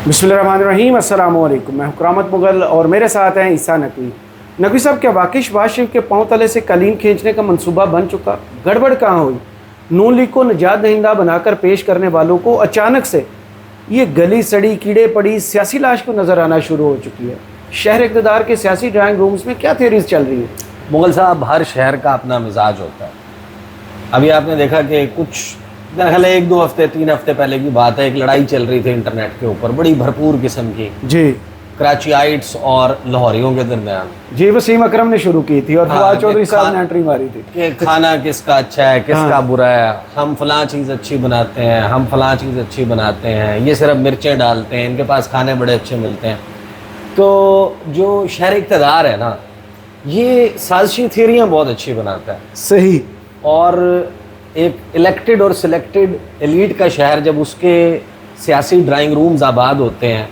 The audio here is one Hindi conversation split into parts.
बिस्मिल्लाहिर्रहमानिर्रहीम, अस्सलाम वालेकुम। मैं हुक्रामत मुग़ल और मेरे साथ हैं ईसा नकवी। नकवी साहब, क्या वाकई शहबाज शरीफ के पाँव तले से कलीन खींचने का मंसूबा बन चुका? गड़बड़ कहाँ हुई? नून लीग को निजात दहिंदा बनाकर पेश करने वालों को अचानक से ये गली सड़ी कीड़े पड़ी सियासी लाश को नज़र आना शुरू हो चुकी है। शहर इक़्तिदार के सियासी ड्राइंग रूम्स में क्या थ्योरीज चल रही है? मुग़ल साहब, हर शहर का अपना मिजाज होता है। अभी आपने देखा कि कुछ मेरा ख्याल है 1-2 हफ्ते 3 हफ्ते पहले की बात है, एक लड़ाई चल रही थी इंटरनेट के ऊपर, बड़ी भरपूर किस्म की जी, कराचीआइट्स और लाहौरियों के दरमियान। जी, वसीम अकरम ने शुरू की थी और फवाद चौधरी साहब ने एंट्री मारी थी कि खाना किसका अच्छा है, किसका बुरा है, हम फलां चीज़ अच्छी बनाते हैं, हम फलां चीज़ अच्छी बनाते हैं, ये सिर्फ मिर्चें डालते हैं, इनके पास खाने बड़े अच्छे मिलते हैं। तो जो शहर इक़्तिदार है ना, ये साजिशी थियरियाँ बहुत अच्छी बनाता है। सही। और एक इलेक्टेड और सिलेक्टेड एलीट का शहर जब उसके सियासी ड्राइंग रूम्स आबाद होते हैं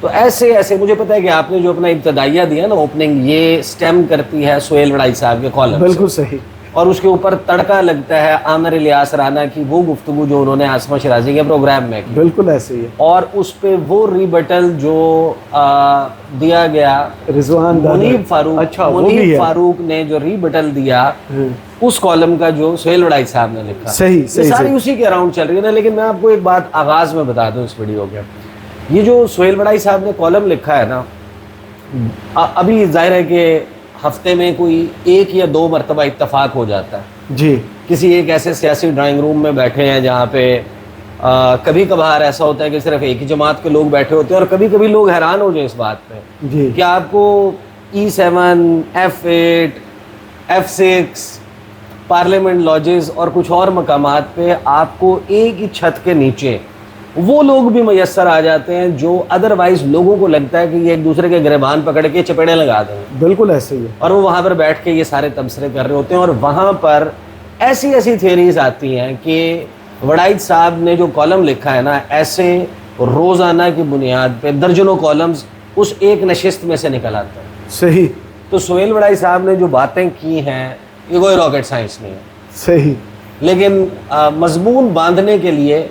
तो ऐसे ऐसे, मुझे पता है कि आपने जो अपना इब्तदाइया दिया ना, ओपनिंग, ये स्टेम करती है सुहेल वड़ाई साहब के कॉलम से। बिल्कुल सही। और उसके ऊपर तड़का लगता है आमिर इलियास राना की वो गुफ्तगू जो उन्होंने आसमा शिराजी के प्रोग्राम में की। बिल्कुल ऐसे ही है। और उस पे वो रिबटल जो दिया गया रिजवान मुनीब फारूक, अच्छा, मुनीब फारूक ने जो रिबटल दिया उस कॉलम का जो सुहेल वड़ाई साहब ने लिखा, सही सही, सारी सही। उसी के अराउंड चल रही है ना। लेकिन मैं आपको एक बात आगाज में बता दूं इस वीडियो के, ये जो सुहेल वड़ाई साहब ने कॉलम लिखा है ना, अभी जाहिर है कि हफ्ते में कोई 1 या 2 मरतबा इत्तफाक हो जाता है जी, किसी एक ऐसे सियासी ड्राइंग रूम में बैठे हैं जहाँ पे कभी कभार ऐसा होता है कि सिर्फ एक ही जमात के लोग बैठे होते हैं और कभी कभी लोग हैरान हो जाए इस बात पे जी, कि आपको E7, F8, F6 parliament lodges और कुछ और मकामात पे आपको एक ही छत के नीचे वो लोग भी मैसर आ जाते हैं जो अदरवाइज लोगों को लगता है कि ये एक दूसरे के गिरबान पकड़ के चपेड़े लगा देंगे। बिल्कुल ऐसे ही है। और वो वहाँ पर बैठ के ये सारे तबसरे कर रहे होते हैं और वहाँ पर ऐसी ऐसी थियरीज आती हैं कि वड़ाई साहब ने जो कॉलम लिखा है ना, ऐसे रोज़ाना की बुनियाद पे दर्जनों कॉलम्स उस एक नशिस्त में से निकल आते हैं। सही। तो सुहेल वड़ाई साहब ने जो बातें की हैं ये कोई रॉकेट साइंस नहीं है। सही। लेकिन मजमून बांधने के लिए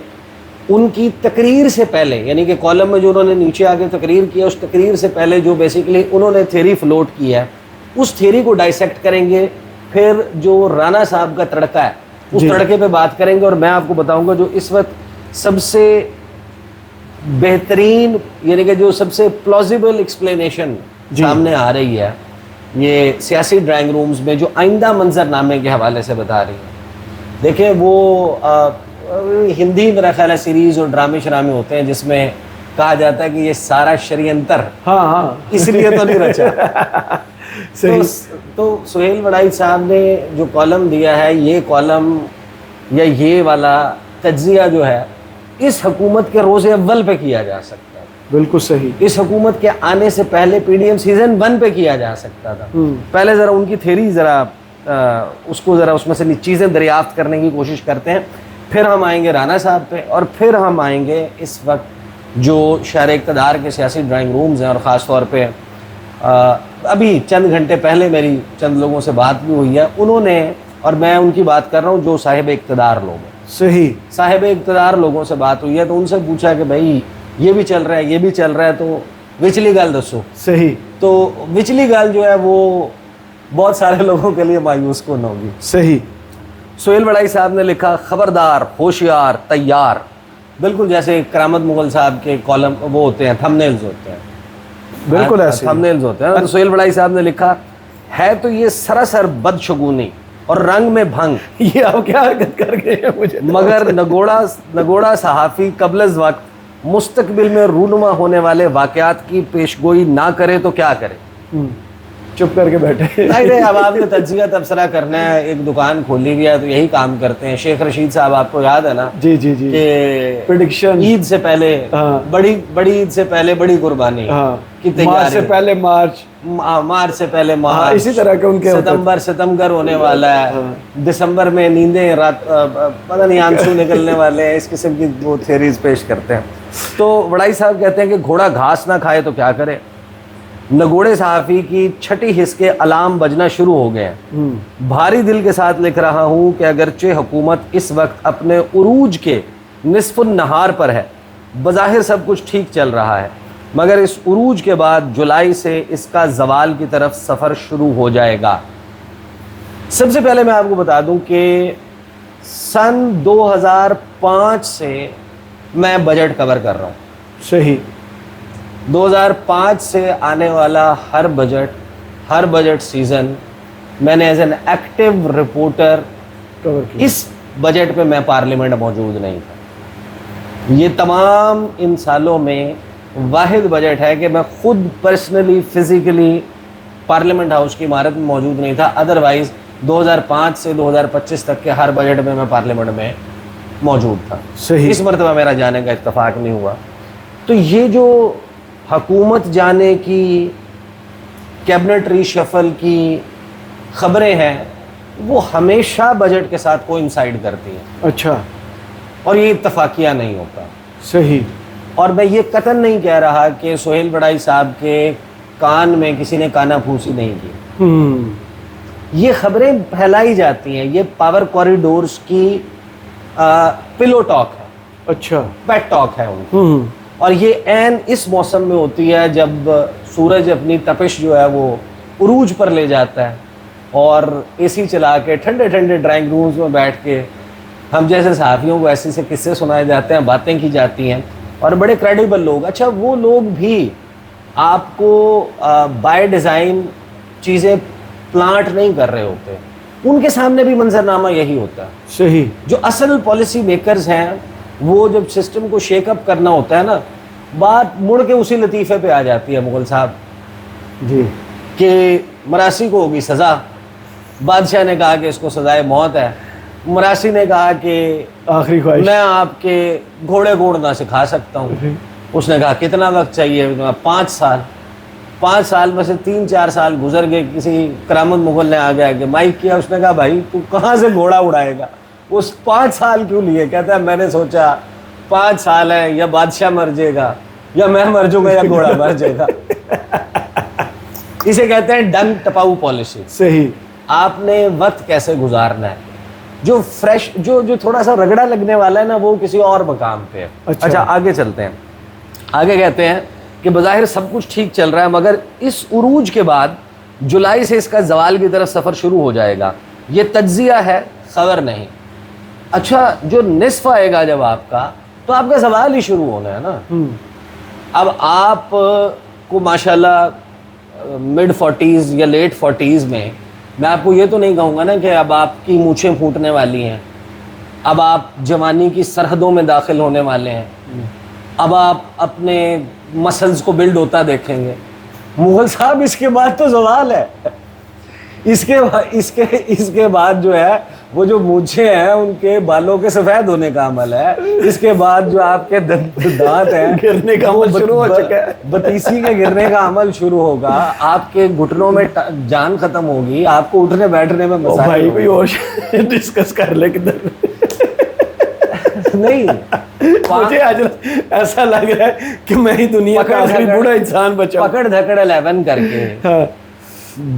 उनकी तकरीर से पहले, यानी कि कॉलम में जो उन्होंने नीचे आके तकरीर किया, उस तकरीर से पहले जो बेसिकली उन्होंने थ्योरी फ्लोट की है, उस थ्योरी को डाइसेक्ट करेंगे। फिर जो राना साहब का तड़का है उस तड़के पे बात करेंगे और मैं आपको बताऊंगा जो इस वक्त सबसे बेहतरीन, यानी कि जो सबसे प्लॉजिबल एक्सप्लेनेशन सामने आ रही है ये सियासी ड्राइंग रूम्स में, जो आइंदा मंजरनामे के हवाले से बता रही है। देखिए, वो हिंदी मेरा ख्याल है सीरीज और ड्रामे शरामे होते हैं जिसमें कहा जाता है कि ये सारा षड्यंत्र, हाँ, इसलिए तो नहीं रचा। तो सुहेल वड़ाई साहब ने जो कॉलम दिया है, ये कॉलम या ये वाला तज्जिया जो है इस हुकूमत के रोज़े अव्वल पे किया जा सकता है। बिल्कुल सही। इस हुकूमत के आने से पहले PDM सीजन 1 पे किया जा सकता था। पहले ज़रा उनकी थ्योरी ज़रा उसको ज़रा उसमें से चीज़ें दरियाफ्त करने की कोशिश करते हैं, फिर हम आएंगे राना साहब पे और फिर हम आएंगे इस वक्त जो शहर इक़्तिदार के सियासी ड्राइंग रूम्स हैं। और ख़ास तौर पे अभी चंद घंटे पहले मेरी चंद लोगों से बात भी हुई है, उन्होंने, और मैं उनकी बात कर रहा हूँ जो साहिब इक़्तिदार लोग हैं, सही, साहिब इक़्तिदार लोगों से बात हुई है, तो उनसे पूछा कि भाई ये भी चल रहा है, ये भी चल रहा है, तो विचली गाल दसो। सही। तो विचली गाल जो है वो बहुत सारे लोगों के लिए मायूस कौन होगी। सही। सुहेल वड़ाई साहब ने लिखा, खबरदार, होशियार, तैयार, बिल्कुल जैसे करामत मुग़ल साहब के कॉलम वो होते हैं, थंबनेल्स होते हैं, बिल्कुल ऐसे थंबनेल्स होते हैं। तो सुहेल वड़ाई साहब ने लिखा है, तो ये सरासर बदशगुनी और रंग में भंग। ये आप क्या हरकत कर गए हैं मुझे? मगर नगोड़ा सहाफ़ी कबल वक्त मुस्तकबिल में रूनुमा होने वाले वाक़यात की पेशगोई ना करे तो क्या करे? चुप करके बैठे। नहीं, अब आपने तज्जिया तबसरा करना है, एक दुकान खोली गया तो यही काम करते हैं। शेख रशीद साहब, आपको याद है ना? जी जी जी। कि प्रेडिक्शन, ईद से पहले बड़ी ईद से पहले बड़ी कुर्बानी की तैयारी, मार्च से पहले मार्च से पहले मार्च, इसी तरह के उनके सितंबर होने वाला है, दिसंबर में नींदें रात, पता नहीं आंसू निकलने वाले हैं, इस किस्म की वो थ्योरीज पेश करते हैं। तो वड़ाई साहब कहते हैं कि घोड़ा घास ना खाए तो क्या करे। नगोड़े सहाफ़ी की छठी हिस्स के अलार्म बजना शुरू हो गए हैं। भारी दिल के साथ लिख रहा हूँ कि अगरचे हुकूमत इस वक्त अपने उरूज के निस्फ़ुन नहार पर है, बज़ाहिर सब कुछ ठीक चल रहा है, मगर इस उरूज के बाद जुलाई से इसका जवाल की तरफ सफ़र शुरू हो जाएगा। सबसे पहले मैं आपको बता दूं कि सन 2005 से मैं बजट कवर कर रहा हूँ। सही। 2005 से आने वाला हर बजट सीज़न मैंने as an active reporter cover किया। इस बजट पे मैं पार्लियामेंट मौजूद नहीं था। ये तमाम इन सालों में वाहिद बजट है कि मैं खुद पर्सनली फिज़िकली पार्लियामेंट हाउस की इमारत में मौजूद नहीं था। अदरवाइज़ 2005 से 2025 तक के हर बजट में मैं पार्लियामेंट में मौजूद था। सही। इस मरतबा मेरा जाने का इत्तफाक नहीं हुआ। तो ये जो हुकूमत जाने की, कैबिनेट रीशफल की खबरें हैं, वो हमेशा बजट के साथ कोइंसाइड करती हैं। अच्छा। और ये इत्तफाकिया नहीं होता। सही। और मैं ये कतन नहीं कह रहा कि सोहेल बड़ाई साहब के कान में किसी ने कानाफूसी नहीं की। ये खबरें फैलाई जाती हैं, ये पावर कॉरिडोर्स की पिलो टॉक है। अच्छा। पेट टॉक है उनकी। और ये ऐन इस मौसम में होती है जब सूरज अपनी तपिश जो है वो उरूज पर ले जाता है और एसी चला के ठंडे ठंडे ड्राइंग रूम्स में बैठ के हम जैसे सहाफ़ियों को ऐसे से किस्से सुनाए जाते हैं, बातें की जाती हैं और बड़े क्रेडिबल लोग, अच्छा वो लोग भी आपको बाय डिज़ाइन चीज़ें प्लांट नहीं कर रहे होते, उनके सामने भी मंजरनामा यही होता है। सही। जो असल पॉलिसी मेकर्स हैं वो जब सिस्टम को शेकअप करना होता है ना, बात मुड़ के उसी लतीफ़े पे आ जाती है मुगल साहब जी कि मरासी को होगी सज़ा। बादशाह ने कहा कि इसको सज़ाए मौत है। मरासी ने कहा कि आखिरी ख्वाहिश, मैं आपके घोड़े घोड़ना सिखा सकता हूँ। उसने कहा कितना वक्त चाहिए? 5 साल। 5 साल में से 3-4 साल गुजर गए। किसी करामत मुगल ने आ गया कि माइक किया, उसने कहा भाई तू कहाँ से घोड़ा उड़ाएगा? उस 5 साल क्यों लिए? कहता है मैंने सोचा 5 साल है, या बादशाह मर जाएगा या मैं मर जाऊंगा या घोड़ा मर जाएगा। इसे कहते हैं डंग टपाऊ पॉलिसी। सही। आपने वक्त कैसे गुजारना है, जो फ्रेश जो थोड़ा सा रगड़ा लगने वाला है ना, वो किसी और मकाम पे है। अच्छा आगे चलते हैं। आगे कहते हैं कि बज़ाहिर सब कुछ ठीक चल रहा है, मगर इस उरूज के बाद जुलाई से इसका जवाल की तरफ सफ़र शुरू हो जाएगा। ये तज्जिया है, खबर नहीं। अच्छा, जो निस्फ आएगा जब आपका, तो आपका सवाल ही शुरू होना है ना। अब आप को माशाल्लाह मिड 40s या लेट 40s में, मैं आपको ये तो नहीं कहूँगा ना कि अब आपकी मूछें फूटने वाली हैं, अब आप जवानी की सरहदों में दाखिल होने वाले हैं, अब आप अपने मसल्स को बिल्ड होता देखेंगे। मुगल साहब इसके बाद तो सवाल है। इसके बाद जो है वो जो मूछें हैं उनके बालों के सफ़ेद होने का अमल है। इसके बाद जो आपके दांत हैं गिरने का अमल शुरू हो चुका है। बतीसी के गिरने का अमल शुरू होगा। आपके घुटनों में जान खत्म होगी, आपको उठने बैठने में मसाइल भाई कोई और डिस्कस कर ले किधर। नहीं, मुझे आज ऐसा लग रहा है कि मैं ही दुनिया का आखिरी बूढ़ा इंसान बचा। पकड़ धकड़ 11 करके हाँ।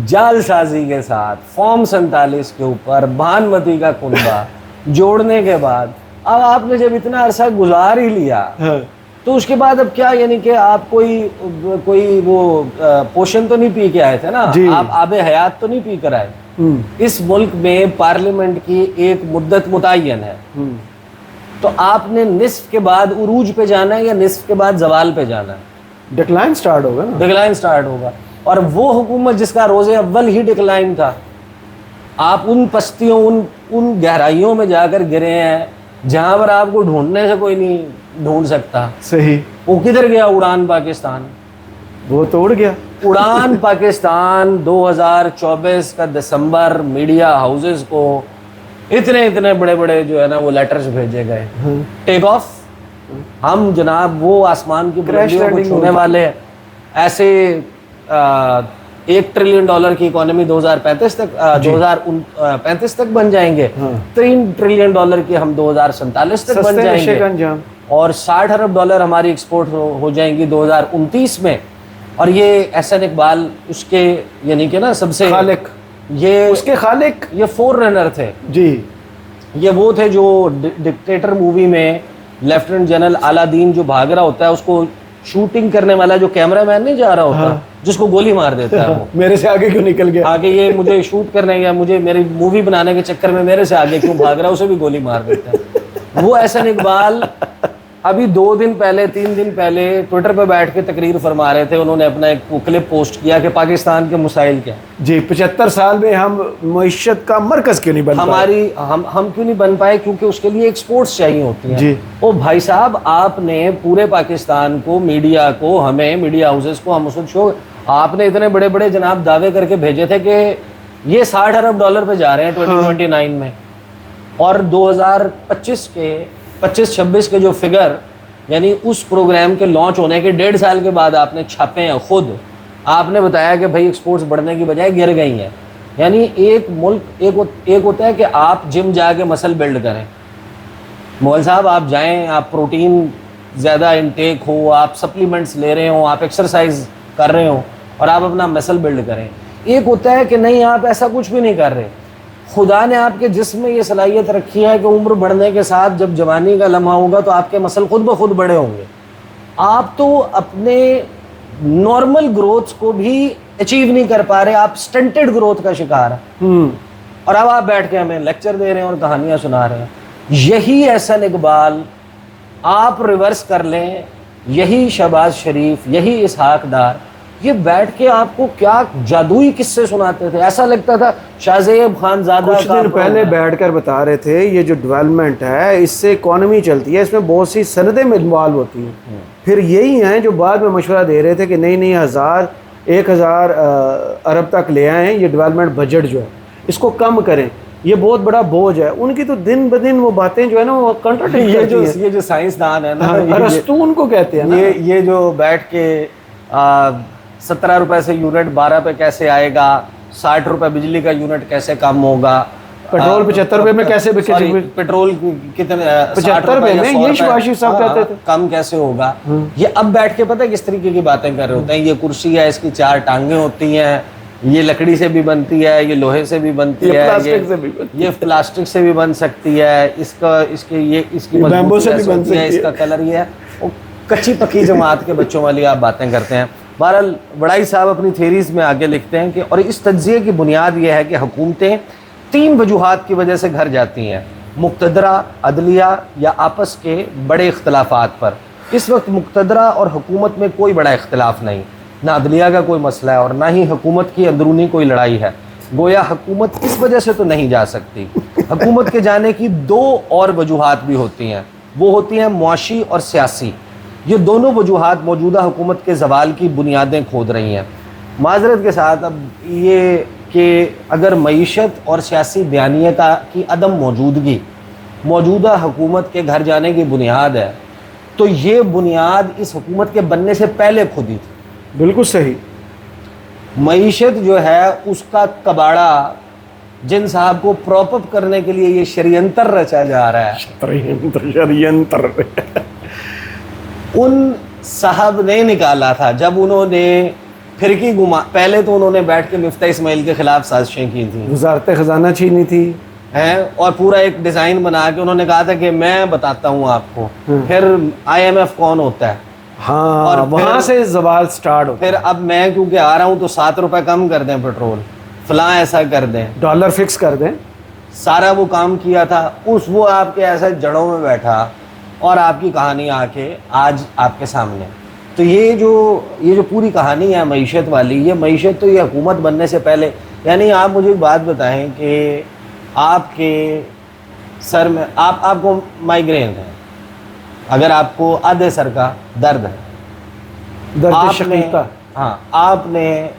जालसाजी के साथ फॉर्म 47 के ऊपर भानुमती का कुंबा जोड़ने के बाद अब आपने जब इतना अरसा गुजार ही लिया, हाँ। तो उसके बाद अब क्या, यानी कि आप कोई वो पोषण तो नहीं पी के आए थे ना, आप आबे हयात तो नहीं पी कर आए। इस मुल्क में पार्लियामेंट की एक मुद्दत मुतय्यन है, तो आपने निस्फ के बाद उरूज पे जाना है या निस्फ के बाद जवाल पे जाना है? डिक्लाइन स्टार्ट होगा ना। डिक्लाइन स्टार्ट होगा। और वो हुकूमत जिसका रोज़े अव्वल ही डिक्लाइन था, आप उन पस्तियों, उन गहराइयों में जाकर गिरे हैं जहां पर आपको ढूंढने से कोई नहीं ढूंढ सकता। सही। वो किधर गया? उड़ान पाकिस्तान। वो तो उड़ गया। उड़ान पाकिस्तान 2024 का दिसंबर मीडिया हाउसेस को इतने बड़े बड़े जो है ना वो लेटर्स भेजे गए, टेक ऑफ, हम जनाब वो आसमान की बुलंदियों को छूने वाले हैं। ऐसे $1 ट्रिलियन की इकोनॉमी 2035 तक बन जाएंगे। $3 ट्रिलियन की हम 2047 तक बन जाएंगे और $60 अरब हमारी एक्सपोर्ट हो जाएंगी 2029 में। और ये एहसन इकबाल उसके यानी कि ना सबसे खालिक, ये उसके खालिक, ये फोर रनर थे जी। ये वो थे जो डिक्टेटर मूवी में लेफ्टिनेंट जनरल अलादीन जो भाग रहा होता है, उसको शूटिंग करने वाला जो कैमरामैन नहीं जा रहा होता, जिसको गोली मार देता है वो, मेरे से आगे क्यों निकल गया, आगे ये मुझे शूट करने या मुझे मेरी मूवी बनाने के चक्कर में मेरे से आगे क्यों भाग रहा है, उसे भी गोली मार देता है। वो एहसन इकबाल अभी 2 दिन पहले 3 दिन पहले ट्विटर पे बैठ के तकरीर फरमा रहे थे। उन्होंने अपना एक क्लिप पोस्ट किया कि पाकिस्तान के मसाइल क्या जी 75 साल में हम मईशत का मरकज क्यों नहीं बन पाए? हम क्यों नहीं बन पाए? क्योंकि उसके लिए एक्सपोर्ट्स चाहिए होती हैं जी। ओ भाई साहब, आपने पूरे पाकिस्तान को, मीडिया को, हमें मीडिया हाउसेस को, हम उसको शो, आपने इतने बड़े बड़े जनाब दावे करके भेजे थे कि ये $60 अरब पे जा रहे हैं 2029 में, और 2025 के 25-26 के जो फिगर, यानी उस प्रोग्राम के लॉन्च होने के 1.5 साल के बाद आपने छापे हैं। खुद आपने बताया कि भाई एक्सपोर्ट्स बढ़ने की बजाय गिर गई हैं। यानी एक मुल्क एक होता है कि आप जिम जाके मसल बिल्ड करें, मोहल साहब आप जाएं, आप प्रोटीन ज़्यादा इनटेक हो, आप सप्लीमेंट्स ले रहे हो, आप एक्सरसाइज कर रहे हो और आप अपना मसल बिल्ड करें। एक होता है कि नहीं, आप ऐसा कुछ भी नहीं कर रहे, खुदा ने आपके जिस्म में ये सलाहियत रखी है कि उम्र बढ़ने के साथ जब जवानी का लम्हा होगा तो आपके मसल खुद ब खुद बड़े होंगे। आप तो अपने नॉर्मल ग्रोथ को भी अचीव नहीं कर पा रहे, आप स्टंटेड ग्रोथ का शिकार हैं। और अब आप बैठ के हमें लेक्चर दे रहे हैं और कहानियां सुना रहे हैं। यही एहसन इकबाल आप रिवर्स कर लें, यही शहबाज शरीफ, यही इसहाक डार, ये बैठ के आपको क्या जादुई किस्से सुनाते थे। ऐसा लगता था शाहज़ेब खानज़ादा कुछ दिन पहले बैठकर बता रहे थे ये जो डेवलपमेंट है इससे इकोनॉमी चलती है, इसमें बहुत सी सनदें इन्वॉल्व होती हैं। फिर यही हैं जो बाद में मशवरा दे रहे थे कि नहीं 1,000 अरब तक ले आएँ, ये डेवलपमेंट बजट जो है इसको कम करें, ये बहुत बड़ा बोझ है। उनकी तो दिन ब दिन वो बातें जो है ना वो कंट्राडिक्ट करती हैं। ये जो साइंसदान है ना, अरस्तू उनको कहते हैं ना, ये जो बैठ के 17 रुपए से यूनिट 12 पे कैसे आएगा, 60 रुपए बिजली का यूनिट कैसे कम होगा, पेट्रोल 75 रुपए में कैसे बिके, पेट्रोल कितने 75 रुपए में, ये शिवाशी साहब कहते थे, कम कैसे होगा। ये अब बैठ के पता है किस तरीके की बातें कर रहे होते हैं। ये कुर्सी है, इसकी 4 टांगे होती हैं, ये लकड़ी से भी बनती है, ये लोहे से भी बनती है, ये प्लास्टिक से भी बन सकती है, इसकी बैम्बू से भी बन सकती है, इसका कलर ये है। कच्ची पक्की जमात के बच्चों वाली आप बातें करते हैं। बहरहाल बड़ाई साहब अपनी थेरीज में आगे लिखते हैं कि और इस तज्जिए की बुनियाद यह है कि हुकूमतें 3 वजूहात की वजह से घर जाती हैं, मुक़्तदरा, अदलिया या आपस के बड़े इख्तलाफात पर। इस वक्त मुक़्तदरा और हुकूमत में कोई बड़ा इख्तलाफ नहीं, ना अदलिया का कोई मसला है और ना ही हुकूमत की अंदरूनी कोई लड़ाई है। गोया हुकूमत इस वजह से तो नहीं जा सकती। हुकूमत के जाने की 2 और वजूहात भी होती हैं, वो होती हैं मुआशी और सियासी। ये दोनों वजूहात मौजूदा हुकूमत के ज़वाल की बुनियादें खोद रही हैं। माजरत के साथ अब ये कि अगर मईशत और सियासी बयानियता की अदम मौजूदगी मौजूदा हुकूमत के घर जाने की बुनियाद है, तो ये बुनियाद इस हुकूमत के बनने से पहले खुदी थी। बिल्कुल सही। मईशत जो है उसका कबाड़ा जिन साहब को प्रॉप अप करने के लिए ये षड्यंत्र रचा जा रहा है, षड्यंत्र उन साहब ने निकाला था जब उन्होंने फिरकी घुमा। पहले तो उन्होंने बैठ के मिफ्ता इस्माइल के खिलाफ साजिशें की थी, वज़ारत ख़ज़ाना छीनी थी हैं, और पूरा एक डिज़ाइन बना के उन्होंने कहा था कि मैं बताता हूँ आपको फिर IMF कौन होता है। हाँ, और वहाँ से जवाल स्टार्ट हो। फिर अब मैं क्योंकि आ रहा हूँ तो 7 रुपए कम कर दें पेट्रोल, फलां ऐसा कर दें, डॉलर फिक्स कर दें, सारा वो काम किया था। वो आपके ऐसा जड़ों में बैठा और आपकी कहानी आके आज आपके सामने। तो ये जो पूरी कहानी है मईशत वाली, ये मईशत तो ये हुकूमत बनने से पहले। यानी आप मुझे एक बात बताएं कि आपके सर में आपको माइग्रेन है, अगर आपको आधे सर का दर्द है, आपने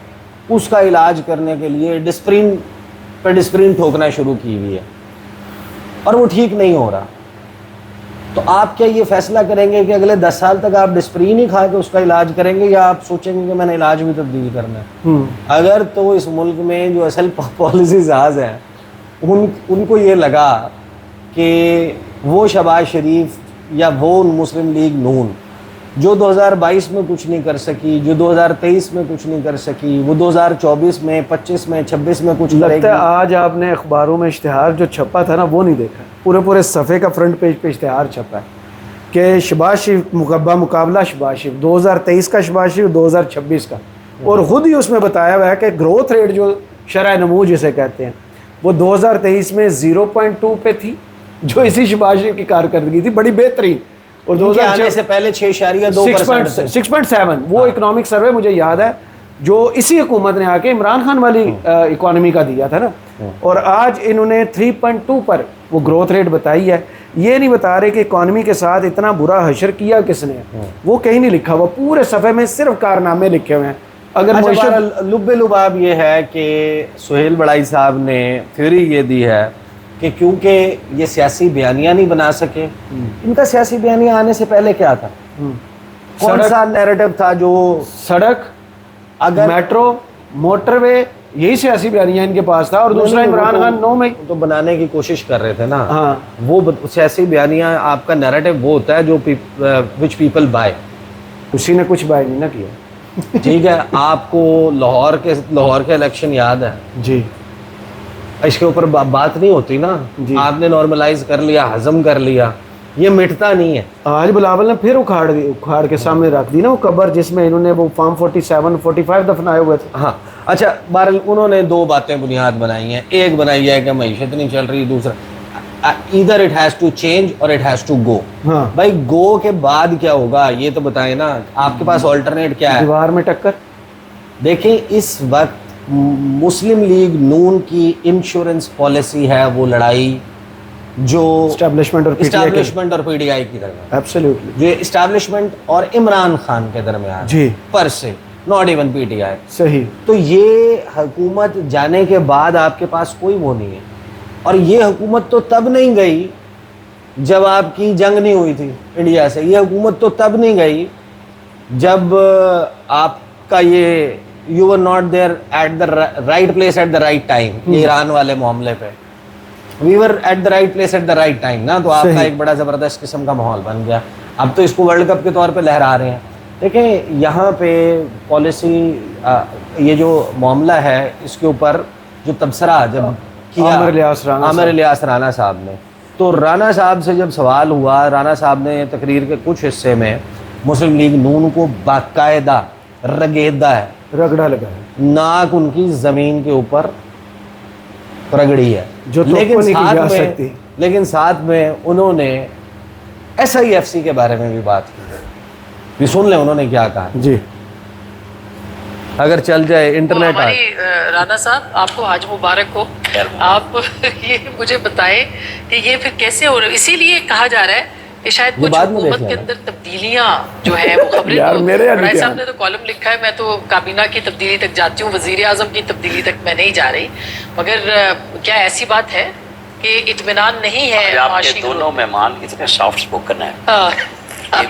उसका इलाज करने के लिए डिस्प्रिन ठोकना शुरू की हुई है और वो ठीक नहीं हो रहा, तो आप क्या ये फैसला करेंगे कि अगले 10 साल तक आप डिस्प्रिन ही खा के उसका इलाज करेंगे, या आप सोचेंगे कि मैंने इलाज भी तब्दील करना है? अगर तो इस मुल्क में जो असल पॉलिसी जहाज हैं उनको ये लगा कि वो शहबाज शरीफ या वो मुस्लिम लीग नून जो 2022 में कुछ नहीं कर सकी, जो 2023 में कुछ नहीं कर सकी, वो 2024 में, 25 में, 26 में कुछ करेगी। आज आपने अखबारों में इश्तिहार जो छपा था ना वो नहीं देखा, पूरे सफ़े का फ्रंट पेज पे इश्तिहार छपा है कि शहबाज शरीफ मुकाबला शहबाज शरीफ 2023 का शहबाज शरीफ 2026 का, और ख़ुद ही उसमें बताया हुआ है कि ग्रोथ रेट जो शरह नमू जिसे कहते हैं वो 2023 में 0.2 पे थी, जो इसी शहबाज शरीफ की कारकर्दगी थी बड़ी बेहतरीन। और 2000 से पहले 6.2% 6.7 वो इकोनॉमिक सर्वे मुझे याद है जो इसी हुकूमत ने आके इमरान खान वाली इकोनॉमी का दिया था ना, और आज इन्होंने 3.2 पर वो ग्रोथ रेट बताई है। ये नहीं बता रहे कि इकोनॉमी के साथ इतना बुरा हशर किया किसने, वो कहीं नहीं लिखा हुआ, पूरे सफ़े में सिर्फ कारनामे लिखे हुए हैं। अगर अच्छा, लुब्बे लुबाब ये है कि सुहेल बड़ाई साहब ने थ्योरी ये दी है कि क्योंकि ये सियासी बयानियाँ नहीं बना सके, इनका सियासी बयानियाँ आने से पहले क्या था, कौन सा नैरेटिव था, जो सड़क, अगर मेट्रो, मोटरवे, यही सियासी बयानियाँ इनके पास था। और दूसरा इमरान खान 9 मई तो बनाने की कोशिश कर रहे थे ना। हाँ, वो सियासी बयानियाँ, आपका नैरेटिव वो होता है जो विच पीपल बाय। उसी ने कुछ बाय नहीं ना किया। ठीक है, आपको लाहौर के इलेक्शन याद है जी, इसके ऊपर बात नहीं होती ना, आपने नॉर्मलाइज कर लिया, हजम कर लिया, ये मिटता नहीं है। आज बिलावल ने फिर उखाड़ के सामने रख दी ना वो कब्र जिसमें इन्होंने वो फार्म 47 45 दफनाए हुए थे। हाँ, अच्छा, बहरहाल उन्होंने दो बातें बुनियाद बनाई हैं। एक बनाई है कि मईशत नहीं चल रही, दूसरा इधर इट हैज़ टू चेंज और इट हैज़ टू गो। हाँ, भाई गो के बाद क्या होगा ये तो बताएं ना, आपके पास ऑल्टरनेट क्या है? दीवार में टक्कर। देखें, इस वक्त मुस्लिम लीग नून की इंश्योरेंस पॉलिसी है वो लड़ाई जो एस्टैब्लिशमेंट और पीडीआई की तरफ, एब्सोल्युटली, जो एस्टैब्लिशमेंट और इमरान खान के दरमियान जी, पर से, नॉट इवन पीटीआई। सही। तो ये हुकूमत जाने के बाद आपके पास कोई वो नहीं है, और ये हुकूमत तो तब नहीं गई जब आपकी जंग नहीं हुई थी इंडिया से, ये हुकूमत तो तब नहीं गई जब आपका ये you were not there at the right place at the right time. Iran वाले मामले पे we were at the right place at the right time ना, तो आपका एक बड़ा ज़बरदस्त किस्म का माहौल बन गया। अब तो इसको वर्ल्ड कप के तौर पे लहरा रहे हैं। देखें, यहाँ पे पॉलिसी, ये जो मामला है इसके ऊपर जो तबसरा जब किया आमिर इलियास राना साहब ने, तो राना साहब से जब सवाल हुआ, राना साहब ने तकरीर के कुछ हिस्से में मुस्लिम लीग नून को बाकायदा रगड़ा लगा है, नाक उनकी ज़मीन के ऊपर रगड़ी है, जो तो लेकिन साथ में उन्होंने SIFC के बारे में भी बात की। भी सुन ले उन्होंने क्या कहा जी, अगर चल जाए इंटरनेट। राना साहब, आपको आज मुबारक हो। आप ये मुझे बताएं कि ये फिर कैसे हो रहा है? इसीलिए कहा जा रहा है कि शायद कुछ हुकूमत के अंदर तब्दीलियां जो है वो खबरें, बड़ाई साहब ने तो कॉलम लिखा है, मैं तो काबीना की तब्दीली तक जाती हूँ, वजीर आजम की तब्दीली तक मैं नहीं जा रही, मगर क्या ऐसी बात है कि इत्मीनान नहीं है? आपके दोनों मेहमान इतने सॉफ्ट स्पोकन है।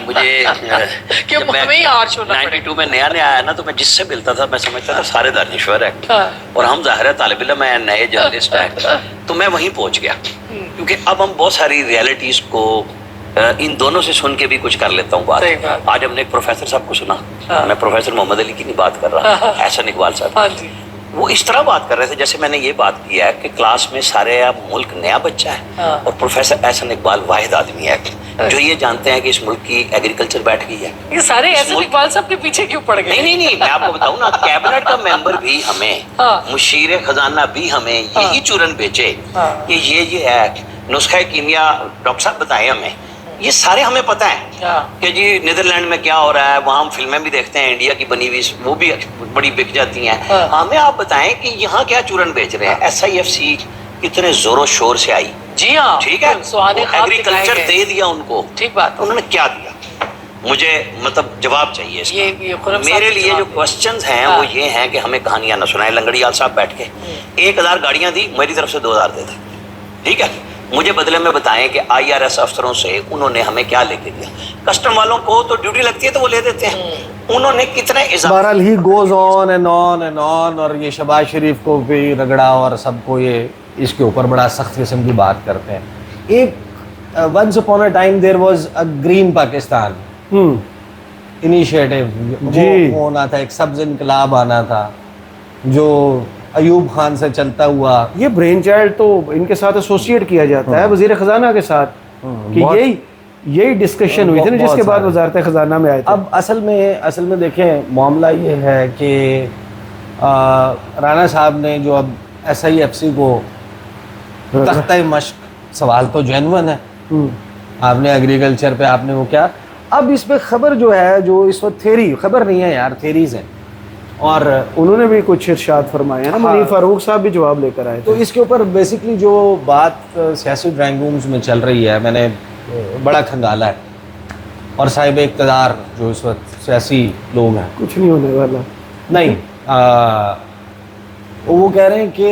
मुझे क्यों हमें ही हार्श होना पड़ेगा? 92 में नया आया ना, तो मैं जिससे मिलता था मैं समझता था सारे दानिश्वर है, और हम ज़ाहिर है तालिब इल्म है, नए जर्नलिस्ट है, तो मैं वहीं पहुंच गया। क्योंकि अब हम बहुत सारी रियलिटीज़ को इन दोनों से सुन के भी कुछ कर लेता हूँ बात। आज हमने एक प्रोफेसर साहब को सुना, मैं प्रोफेसर मोहम्मद अली की नहीं बात कर रहा, एहसन इकबाल साहब, वो इस तरह बात कर रहे थे जैसे मैंने ये बात की है कि क्लास में सारे अब मुल्क नया बच्चा है और प्रोफेसर एहसन इकबाल वाहिद आदमी है जो ये जानते हैं कि इस मुल्क की एग्रीकल्चर बैठ गई है। ये सारे एहसन इकबाल साहब के पीछे क्यों पड़ गए? नहीं, मैं आपको बताऊं ना, कैबिनेट का मेंबर भी हमें, मुशीर खजाना भी हमें यही चूरन बेचे कि ये है नुस्खा कीमिया, डॉक्टर साहब बताएं हमें, ये सारे हमें पता है कि जी नीदरलैंड में क्या हो रहा है, वहाँ हम फिल्में भी देखते हैं इंडिया की बनी हुई, वो भी बड़ी बिक जाती हैं। हमें आप बताएं कि यहाँ क्या चूरन बेच रहे हैं। SIFC कितने जोरों शोर से आई, जी हाँ, ठीक है, एग्रीकल्चर दे दिया उनको, ठीक बात, उन्होंने क्या दिया? मुझे मतलब जवाब चाहिए इसका। मेरे लिए जो क्वेश्चंस हैं वो ये हैं कि हमें कहानियां न सुनाए। लंगड़ियाल साहब बैठ के 1000 गाड़ियां दी, मेरी तरफ से 2000 दे दी, ठीक है, मुझे बदले में बताएं कि IRS अफसरों से उन्होंने हमें क्या लेके दिया। कस्टम वालों को तो ड्यूटी लगती है तो वो ले देते हैं, उन्होंने कितने बहरहाल he goes on and on and on, और ये शहबाज शरीफ को भी रगड़ा और सबको ये इसके ऊपर बड़ा सख्त किस्म की बात करते हैं। एक once upon a time there was a green Pakistan initiative, वो होना था, एक सब्ज इनकलाब आना था जो अयूब खान से चलता हुआ। ये ब्रेन चाइल्ड तो इनके साथ एसोसिएट किया जाता है वजीर खजाना के साथ कि यही डिस्कशन हुई थी ना, जिसके बाद वजारत खजाना में आए थे। अब असल में देखें, मामला ये है कि राना साहब ने जो अब SIFC को तख्ता मश्क, सवाल तो जेन्युइन है, आपने एग्रीकल्चर पे आपने वो क्या, अब इस पे खबर जो है, जो इस वक्त थेरी, खबर नहीं है यार, थेरीज हैं, और उन्होंने भी कुछ इरशाद फरमाया ना, मुनीर फारूक साहब भी जवाब लेकर आए थे। तो इसके ऊपर बेसिकली जो बात सियासी ड्राइंग रूम्स में चल रही है, मैंने बड़ा खंगाला है, और साहिब इक़्तिदार जो इस वक्त सियासी लोग हैं, कुछ नहीं होने वाला नहीं, वो कह रहे हैं कि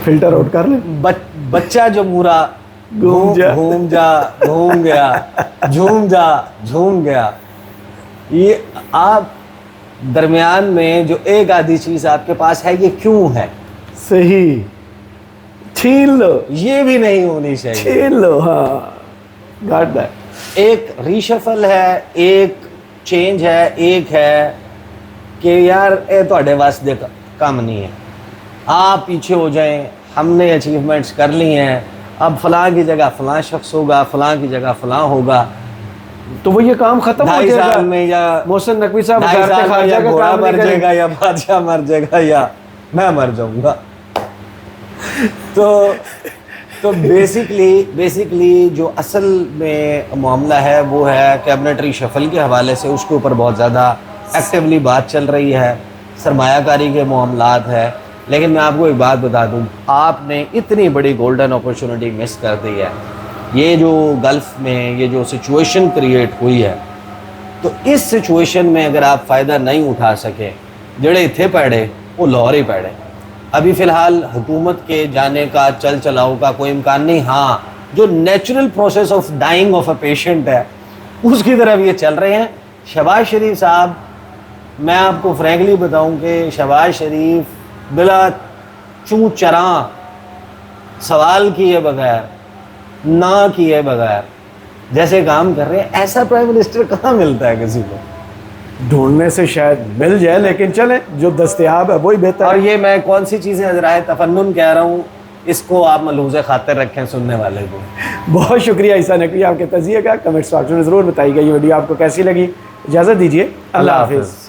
फिल्टर आउट कर ले, बच्चा जो मुरा घूम गया, झूम गया, ये आप दरमियान में जो एक आधी चीज़ आपके पास है, ये क्यों है? सही, छीन लो, ये भी नहीं होनी चाहिए, छीन लो। हाँ, गाट दैट। एक रीशफल है, एक चेंज है, एक है कि यार ये ਤੁਹਾਡੇ वास्ते काम नहीं है, आप पीछे हो जाएं, हमने अचीवमेंट्स कर ली हैं, अब फलां की जगह फलां शख्स होगा, फलां की जगह फलां होगा, तो वो ये काम खत्म हो 2.5 जाएगा साल में, या मोहसिन नकवी साहब 2.5 वज़ारत साल में ख़ारजा या का घोड़ा काम मर नहीं करेंगे। जाएगा, या बादशाह मर जाएगा, या मैं मर जाऊंगा। तो बेसिकली जो असल में मामला है वो है कैबिनेट रीशफल के हवाले से, उसके ऊपर बहुत ज़्यादा एक्टिवली बात चल रही है, सरमायाकारी के मामलात है। लेकिन मैं आपको एक बात बता दूं, आपने इतनी बड़ी गोल्डन अपॉर्चुनिटी मिस कर दी है। ये जो गल्फ़ में ये जो सिचुएशन क्रिएट हुई है, तो इस सिचुएशन में अगर आप फ़ायदा नहीं उठा सके, जड़े इत्थे पैड़े वो लाहौर ही पैड़े। अभी फ़िलहाल हुकूमत के जाने का, चल चलाओ का कोई इम्कान नहीं। हाँ, जो natural process of dying of a patient है, उसकी तरफ ये चल रहे हैं। शहबाज शरीफ साहब, मैं आपको फ्रैंकली बताऊं कि शहबाज शरीफ बिला चूँ चरा सवाल किए बगैर, ना किए बगैर जैसे काम कर रहे हैं, ऐसा प्राइम मिनिस्टर कहाँ मिलता है किसी को? ढूंढने से शायद मिल जाए, लेकिन चले जो दस्तयाब है वही बेहतर और है। ये मैं कौन सी चीज़ें ज़राए तफन्नुन कह रहा हूँ, इसको आप मलहूज़ खातिर रखें सुनने वाले को। बहुत शुक्रिया ईसा नकवी आपके तजिए का। कमेंट्स बॉक्स में ज़रूर बताइएगा ये वीडियो आपको कैसी लगी। इजाज़त दीजिए, अल्लाह हाफिज़।